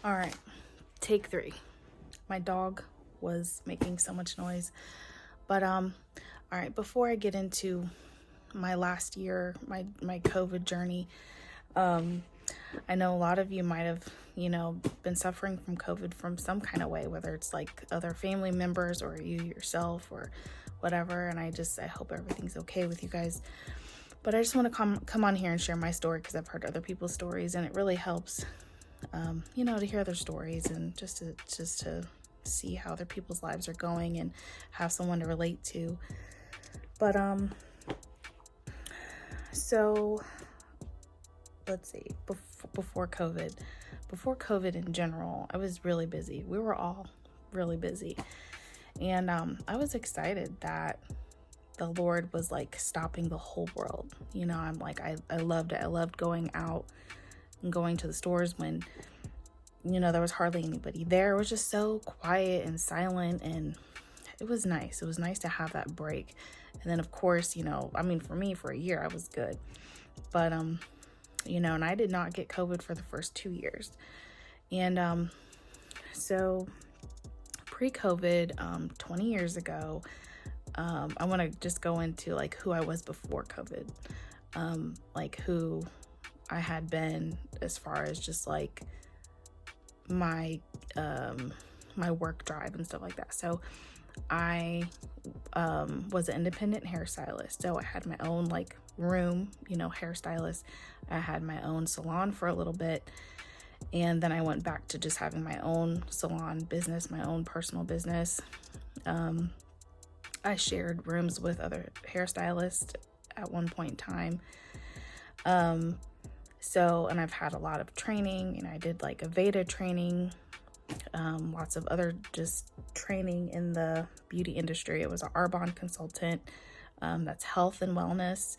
All right, take 3. My dog was making so much noise. But all right, before I get into my last year, my COVID journey, I know a lot of you might have, been suffering from COVID from some kind of way, whether it's like other family members or you yourself or whatever. And I hope everything's okay with you guys. But I just want to come on here and share my story because I've heard other people's stories, and it really helps, to hear their stories and just to see how other people's lives are going and have someone to relate to. But so let's see, before COVID in general, I was really busy. We were all really busy. And I was excited that the Lord was like stopping the whole world. I'm like, I loved it. I loved going out and going to the stores when, there was hardly anybody there. It was just so quiet and silent, and it was nice. It was nice to have that break. And then of course, for me, for a year, I was good. But, and I did not get COVID for the first 2 years. And so pre-COVID, 20 years ago, I want to just go into like who I was before COVID, like who I had been as far as just like my work drive and stuff like that. So I was an independent hairstylist. So I had my own like room, hairstylist. I had my own salon for a little bit. And then I went back to just having my own salon business, my own personal business. I shared rooms with other hairstylists at one point in time. And I've had a lot of training, and I did like a Veda training, lots of other just training in the beauty industry. It was an Arbonne consultant, that's health and wellness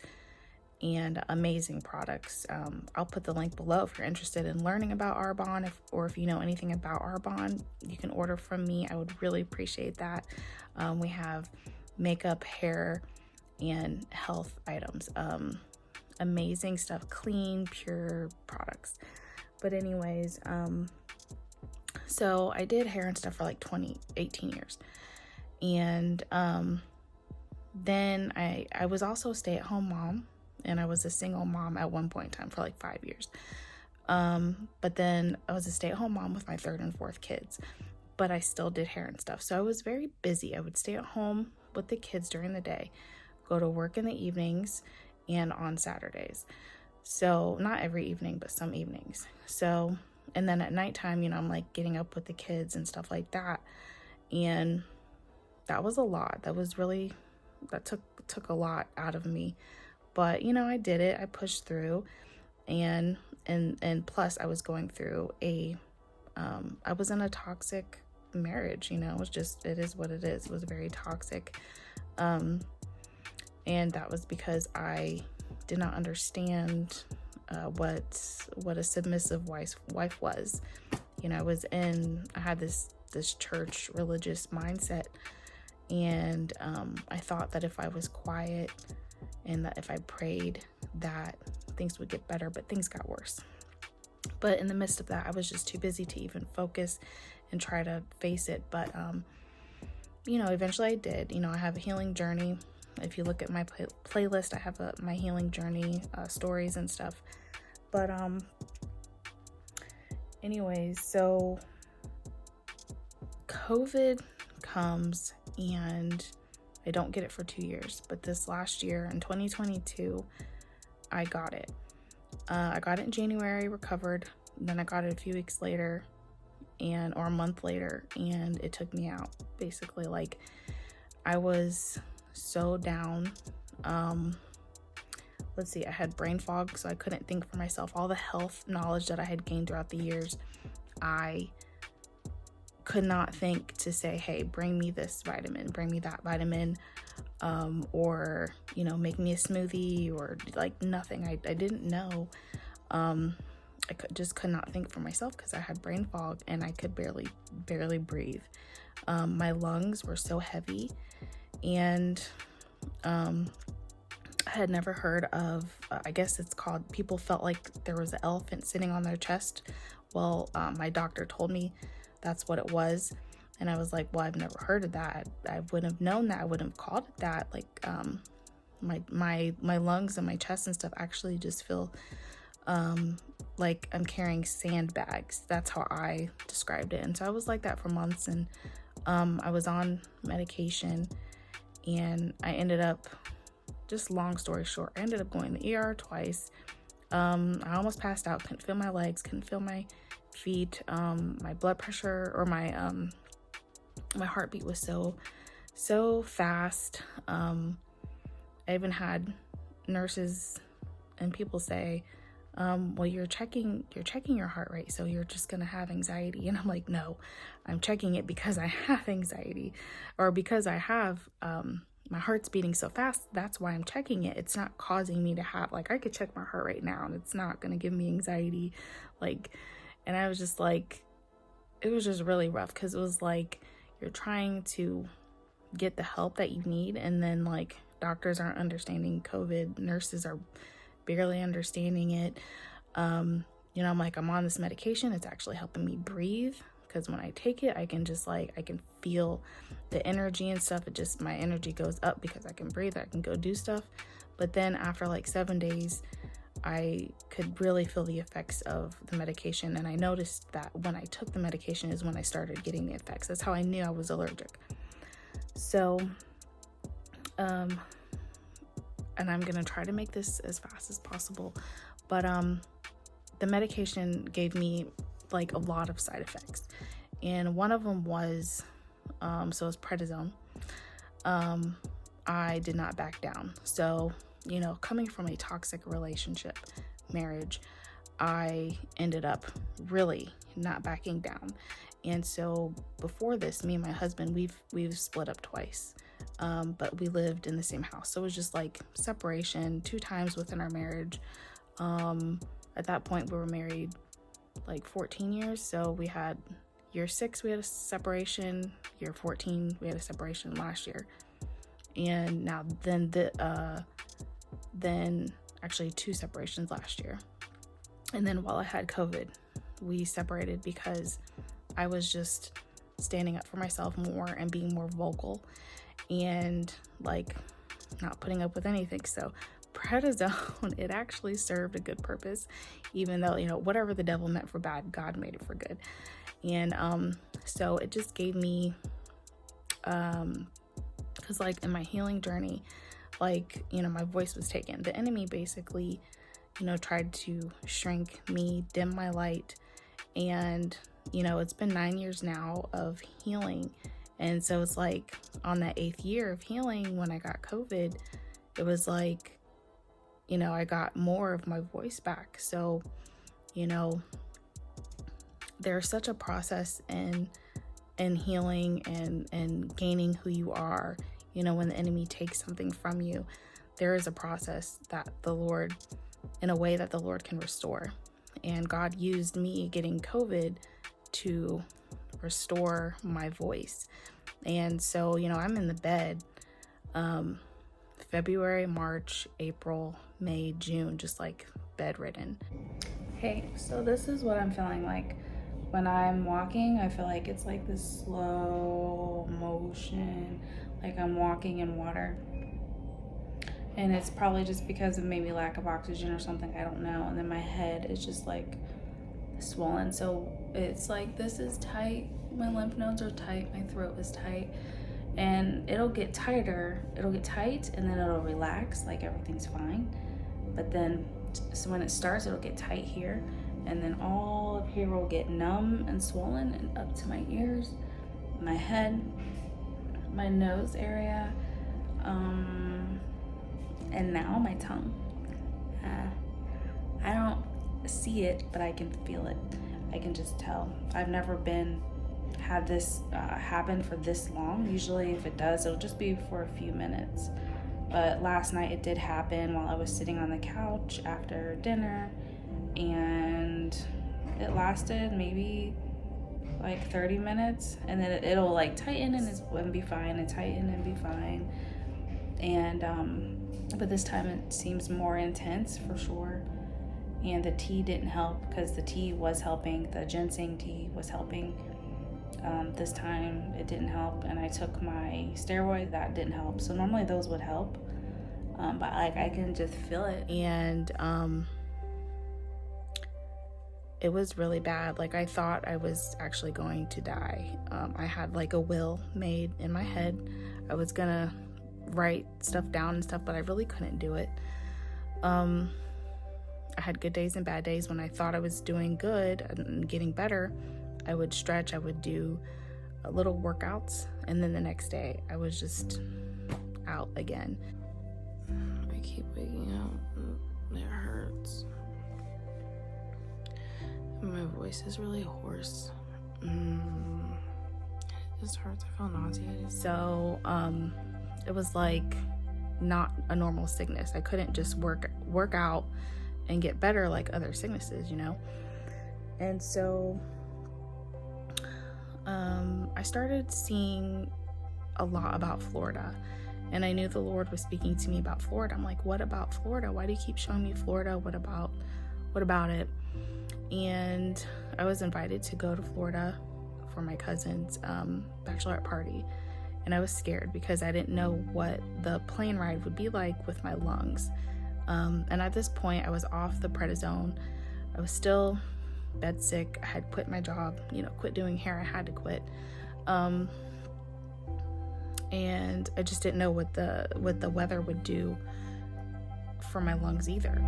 and amazing products. I'll put the link below if you're interested in learning about Arbonne, or if you know anything about Arbonne, you can order from me. I would really appreciate that. We have makeup, hair, and health items. Amazing stuff, clean, pure products. But anyways, so I did hair and stuff for like 18 years. And then I was also a stay-at-home mom, and I was a single mom at one point in time for like 5 years. But then I was a stay-at-home mom with my 3rd and 4th kids, but I still did hair and stuff. So I was very busy. I would stay at home with the kids during the day, go to work in the evenings and on Saturdays. So not every evening, but some evenings. So, and then at nighttime, I'm like getting up with the kids and stuff like that. And that was a lot. That took a lot out of me. But, I did it. I pushed through, and plus I was going through I was in a toxic marriage, it is what it is. It was very toxic. And that was because I did not understand what a submissive wife was. I had this church religious mindset, and I thought that if I was quiet and that if I prayed that things would get better, but things got worse. But in the midst of that, I was just too busy to even focus and try to face it. But eventually I did. I have a healing journey. If you look at my playlist, I have my healing journey stories and stuff. But anyways, so COVID comes, and I don't get it for 2 years. But this last year in 2022, I got it. I got it in January, recovered. Then I got it a few weeks later, or a month later, and it took me out. Basically, like, I was so down. Let's see, I had brain fog, so I couldn't think for myself. All the health knowledge that I had gained throughout the years, I could not think to say, hey, bring me this vitamin, bring me that vitamin, or, make me a smoothie, or like nothing. I didn't know. I could not think for myself because I had brain fog and I could barely breathe. My lungs were so heavy, and I had never heard of, I guess it's called, people felt like there was an elephant sitting on their chest Well, my doctor told me that's what it was. And I was like, well, I've never heard of that. I wouldn't have known that. I wouldn't have called it that. Like, my lungs and my chest and stuff actually just feel like I'm carrying sandbags. That's how I described it. And so I was like that for months. And I was on medication, and I ended up, just long story short, I ended up going to the ER twice. I almost passed out, couldn't feel my legs, couldn't feel my feet. My blood pressure, or my heartbeat was so fast. I even had nurses and people say, well, you're checking your heart rate, so you're just gonna have anxiety. And I'm like, no, I'm checking it because I have anxiety, or because I have my heart's beating so fast. That's why I'm checking it. It's not causing me to have, like, I could check my heart rate now and it's not gonna give me anxiety. Like, and I was just like, it was just really rough, because it was like you're trying to get the help that you need, and then like doctors aren't understanding COVID, nurses are barely understanding it. I'm like, I'm on this medication, it's actually helping me breathe, because when I take it, I can just like, I can feel the energy and stuff. It just, my energy goes up because I can breathe, I can go do stuff. But then after like 7 days, I could really feel the effects of the medication. And I noticed that when I took the medication is when I started getting the effects. That's how I knew I was allergic. So, and I'm going to try to make this as fast as possible. But the medication gave me like a lot of side effects. And one of them was, so it was prednisone. I did not back down. So, coming from a toxic relationship, marriage, I ended up really not backing down. And so before this, me and my husband, we've split up twice. But we lived in the same house. So it was just like separation 2 times within our marriage. At that point, we were married like 14 years. So we had year 6, we had a separation. Year 14, we had a separation last year. And now then actually 2 separations last year. And then while I had COVID, we separated because I was just standing up for myself more and being more vocal, and like not putting up with anything. So prednisone, it actually served a good purpose, even though, whatever the devil meant for bad, God made it for good. And so it just gave me, because like in my healing journey, like, my voice was taken. The enemy basically, tried to shrink me, dim my light. And, it's been 9 years now of healing. And so it's like on that 8th year of healing, when I got COVID, it was like, I got more of my voice back. So, there's such a process in healing and gaining who you are. When the enemy takes something from you, there is a process that the Lord can restore. And God used me getting COVID to restore my voice. And so, I'm in the bed, February, March, April, May, June, just like bedridden. Hey, so this is what I'm feeling like. When I'm walking, I feel like it's like this slow motion, like I'm walking in water. And it's probably just because of maybe lack of oxygen or something, I don't know. And then my head is just like swollen. So it's like, this is tight. My lymph nodes are tight. My throat is tight. And it'll get tighter. It'll get tight and then it'll relax, like everything's fine. But then, so when it starts, it'll get tight here. And then all of here will get numb and swollen and up to my ears, my head, my nose area, and now my tongue. I don't see it, but I can feel it. I can just tell. I've never had this happen for this long. Usually if it does, it'll just be for a few minutes. But last night it did happen while I was sitting on the couch after dinner, and it lasted maybe like 30 minutes, and then it'll like tighten and be fine, and tighten and be fine. And but this time it seems more intense for sure. and the tea didn't help, because the tea was helping. The ginseng tea was helping. This time it didn't help, and I took my steroid. That didn't help. So normally those would help, but like I can just feel it, and it was really bad. Like I thought I was actually going to die. I had like a will made in my head. I was gonna write stuff down and stuff, but I really couldn't do it. I had good days and bad days. When I thought I was doing good and getting better, I would stretch, I would do little workouts, and then the next day I was just out again. I keep waking up. It hurts. My voice is really hoarse. It just hurts. I feel nauseated. So it was like not a normal sickness. I couldn't just work out and get better like other sicknesses, you know. And so I started seeing a lot about Florida, and I knew the Lord was speaking to me about Florida. I'm like, what about Florida? Why do you keep showing me Florida? What about it? And I was invited to go to Florida for my cousin's bachelorette party, and I was scared because I didn't know what the plane ride would be like with my lungs. And at this point, I was off the prednisone. I was still bed sick. I had quit my job, quit doing hair. I had to quit. And I just didn't know what the weather would do for my lungs either.